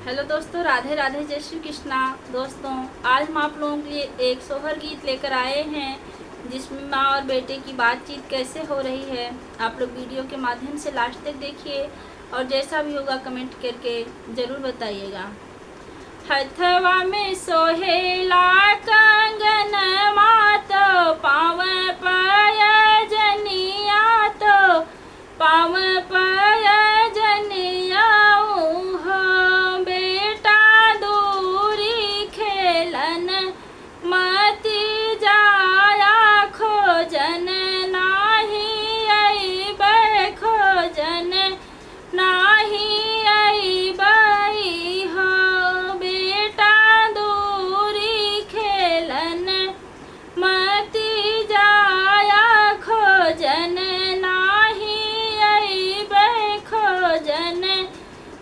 Hello दोस्तों, राधे राधे, जय श्री कृष्णा। दोस्तों, आज हम आप लोगों के लिए एक सोहर गीत लेकर आए हैं जिसमें माँ और बेटे की बातचीत कैसे हो रही है। आप लोग वीडियो के माध्यम से लास्ट तक देखिए और जैसा भी होगा कमेंट करके ज़रूर बताइएगा। हथवा में सोहेला कंगन मातो पाँव पयजनिया तो पाँव पयजनिया हो बेटा दूरी खेलन मती जाया खोजन नाही अइबै खोजन नाही अइबै हो बेटा दूरी खेलन मती जाया खोजन नाही अइबै खोजन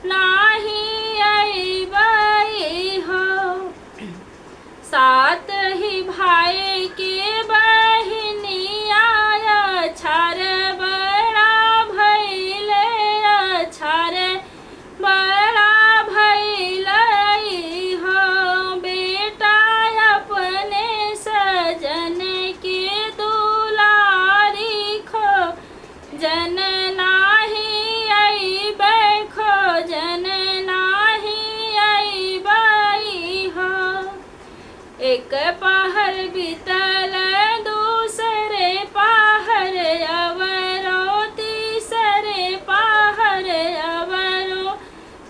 नाही अइबै हो। सात ही भाई के बहिनिया छार बड़ा भैले छार बड़ा भैले हो बेटा अपने सजन के दुलारी खो जन नाही अइबै खोजन नाही अइबै हो। एक पहर बीतल दूसरे पहर अवरो तीसरे पहर अवरो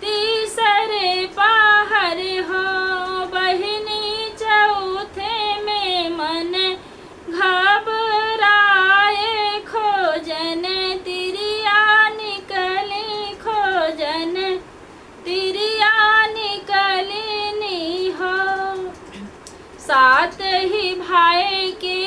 तीसरे पहर हो बहिनी चौथे में मन घबराए खोजन तिरिया निकली खोजन तिरिया निकली हो। सात ही भाई के